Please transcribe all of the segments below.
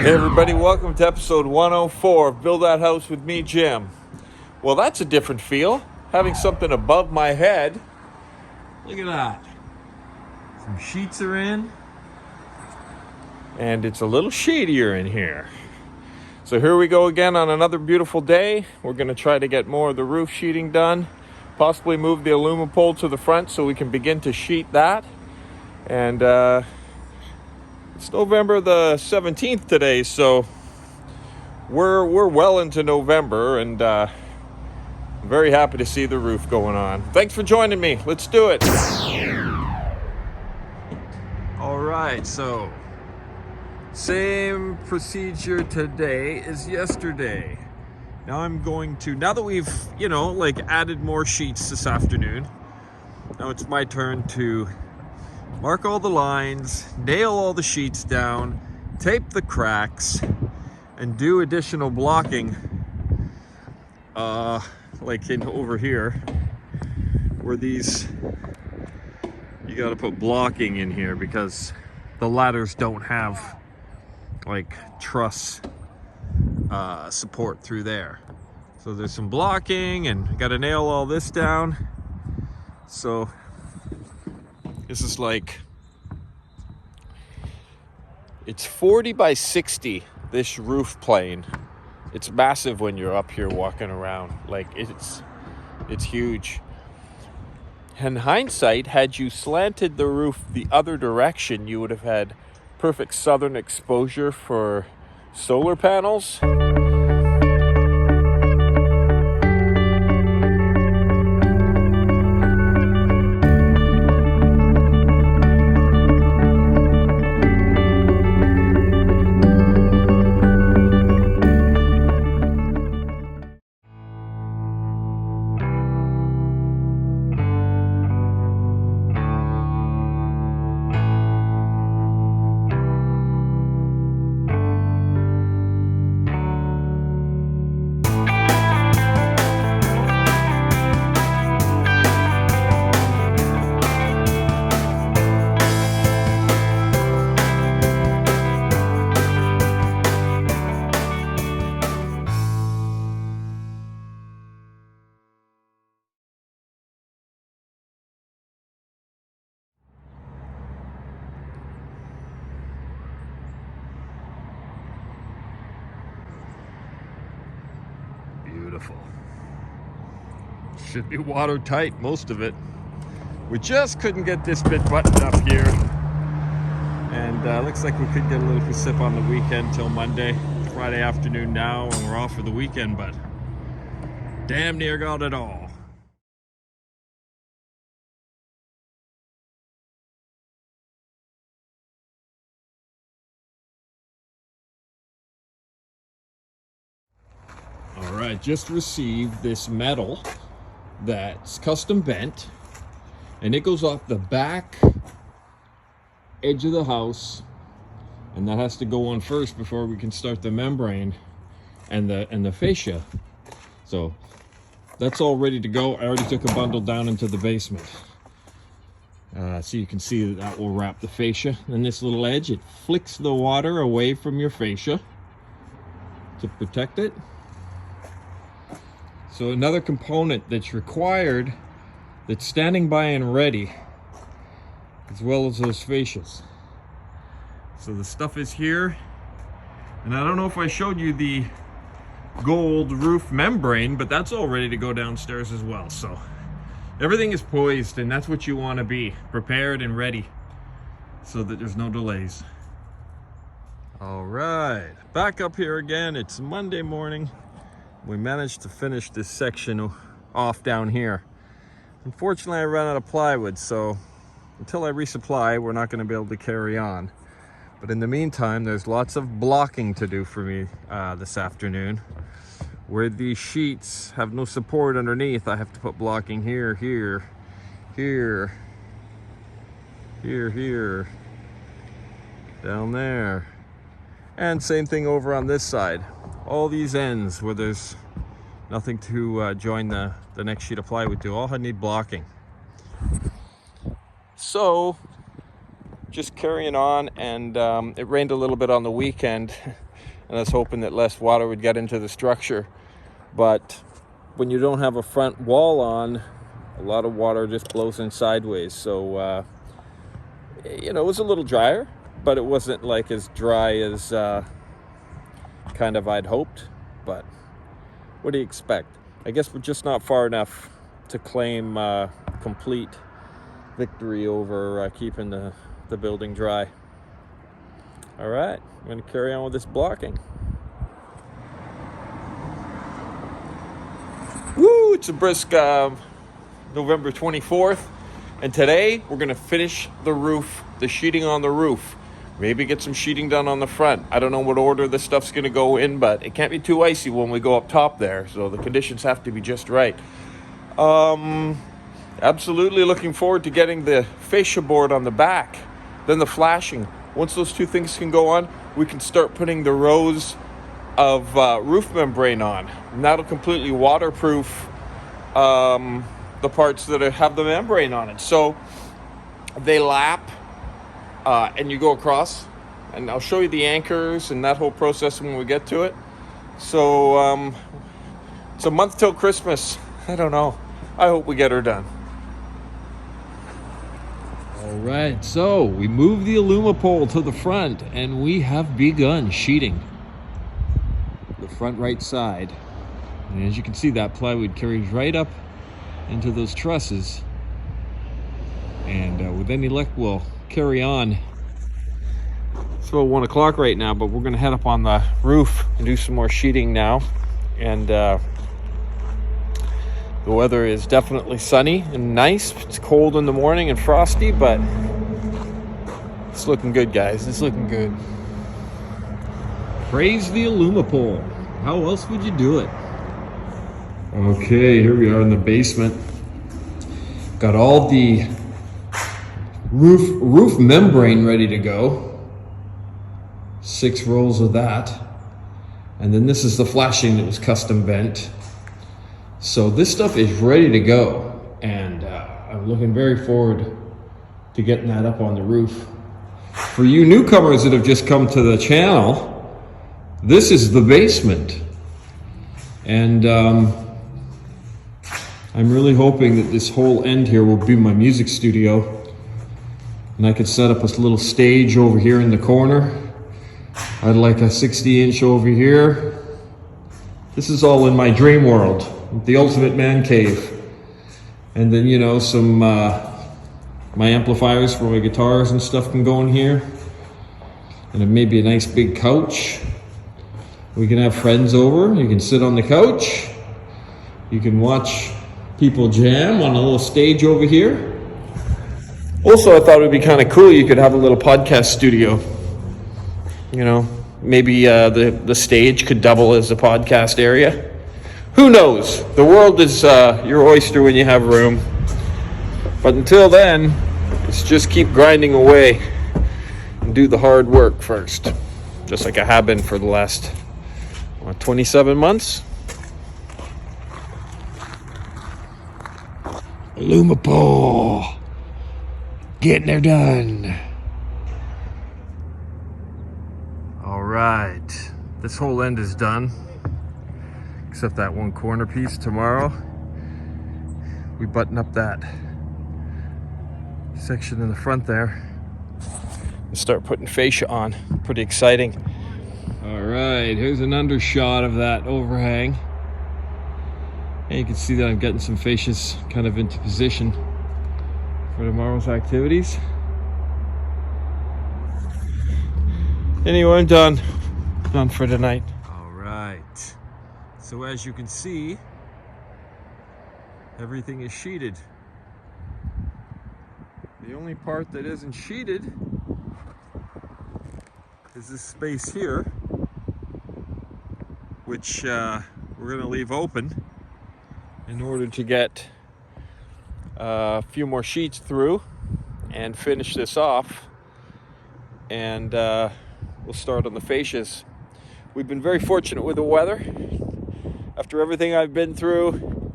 Hey everybody, welcome to episode 104 of Build That House with me, Jim. Well, that's a different feel, having something above my head. Look at that. Some sheets are in, and it's a little shadier in here. So here we go again on another beautiful day. We're going to try to get more of the roof sheeting done, possibly move the aluminum pole to the front so we can begin to sheet that. And it's November the 17th today, so we're well into November, and I'm very happy to see the roof going on. Thanks for joining me. Let's do it. All right, so same procedure today as yesterday. Now I'm going to, now that we've, added more sheets this afternoon, now it's my turn to mark all the lines, nail all the sheets down, tape the cracks, and do additional blocking, like in over here, where these, you gotta put blocking in here because the ladders don't have like truss support through there. So there's some blocking, and gotta nail all this down. So this is like, it's 40 by 60, this roof plane. It's massive when you're up here walking around. Like, it's huge. In hindsight, had you slanted the roof the other direction, you would have had perfect southern exposure for solar panels. Beautiful. Should be watertight, most of it. We just couldn't get this bit buttoned up here. And looks like we could get a little sip on the weekend till Monday. Friday afternoon now, and we're off for the weekend, but damn near got it all. All right, just received this metal that's custom bent, and it goes off the back edge of the house, and that has to go on first before we can start the membrane and the fascia. So that's all ready to go. I already took a bundle down into the basement, so you can see that will wrap the fascia. And this little edge, it flicks the water away from your fascia to protect it. So another component that's required, that's standing by and ready, as well as those fascias. So the stuff is here, and I don't know if I showed you the gold roof membrane, but that's all ready to go downstairs as well. So everything is poised, and that's what you want to be, prepared and ready, so that there's no delays. All right, back up here again. It's Monday morning. We managed to finish this section off down here. Unfortunately, I ran out of plywood, so until I resupply, we're not going to be able to carry on. But in the meantime, there's lots of blocking to do for me this afternoon. Where these sheets have no support underneath, I have to put blocking here, here, here, here, here, down there. And same thing over on this side. All these ends where there's nothing to join the next sheet of plywood to, all I need blocking. So just carrying on, and it rained a little bit on the weekend. and I was hoping that less water would get into the structure. But when you don't have a front wall on, a lot of water just blows in sideways. So, it was a little drier, but it wasn't like as dry as kind of I'd hoped. But what do you expect? I guess we're just not far enough to claim complete victory over keeping the building dry. All right, I'm going to carry on with this blocking. Woo, it's a brisk November 24th, and today we're going to finish the roof, the sheeting on the roof. Maybe get some sheeting done on the front. I don't know what order this stuff's going to go in, but it can't be too icy when we go up top there, so the conditions have to be just right. Absolutely looking forward to getting the fascia board on the back, then the flashing. Once those two things can go on, we can start putting the rows of roof membrane on, and that'll completely waterproof the parts that have the membrane on it. So they lap, and you go across, and I'll show you the anchors and that whole process when we get to it. So it's a month till Christmas. I don't know. I hope we get her done. All right, so we moved the Alumapole to the front, and we have begun sheeting the front right side. And as you can see, that plywood carries right up into those trusses, and with any luck we'll carry on. It's about 1 o'clock right now, but we're going to head up on the roof and do some more sheeting now. And the weather is definitely sunny and nice. It's cold in the morning and frosty, but it's looking good, guys. It's looking good. Praise the Alumapole. How else would you do it? Okay, here we are in the basement. Got all the roof membrane ready to go. 6 rolls of that. And then this is the flashing that was custom bent. So this stuff is ready to go. And I'm looking very forward to getting that up on the roof. For you newcomers that have just come to the channel, this is the basement. And I'm really hoping that this whole end here will be my music studio. And I could set up a little stage over here in the corner. I'd like a 60-inch over here. This is all in my dream world, the ultimate man cave. And then, some my amplifiers for my guitars and stuff can go in here. And then maybe a nice big couch. We can have friends over. You can sit on the couch. You can watch people jam on a little stage over here. Also, I thought it would be kind of cool. You could have a little podcast studio. Maybe the stage could double as a podcast area. Who knows? The world is your oyster when you have room. But until then, let's just keep grinding away and do the hard work first. Just like I have been for the last 27 months. Alumapole. Getting her done. All right. This whole end is done. Except that one corner piece. Tomorrow, we button up that section in the front there and start putting fascia on. Pretty exciting. All right, here's an undershot of that overhang. And you can see that I'm getting some fascias kind of into position for tomorrow's activities. Anyway, I'm done. Done for tonight. All right. So as you can see, everything is sheeted. The only part that isn't sheeted is this space here, which we're going to leave open in order to get a few more sheets through and finish this off, and we'll start on the fascias. We've been very fortunate with the weather. After everything I've been through,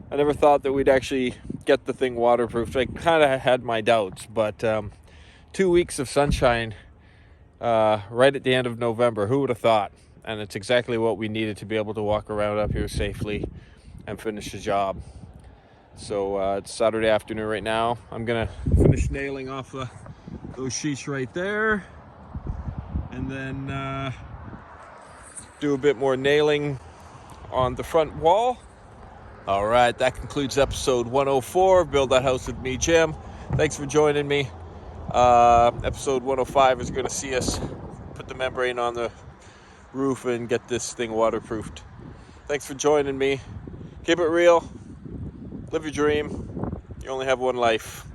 I never thought that we'd actually get the thing waterproof. I kind of had my doubts, but 2 weeks of sunshine right at the end of November. Who would have thought? And it's exactly what we needed to be able to walk around up here safely and finish the job. So it's Saturday afternoon right now. I'm gonna finish nailing off those sheets right there, and then do a bit more nailing on the front wall. All right, that concludes episode 104 of Build That House with me, Jim. Thanks for joining me. Episode 105 is going to see us put the membrane on the roof and get this thing waterproofed. Thanks for joining me. Keep it real. Live your dream. You only have one life.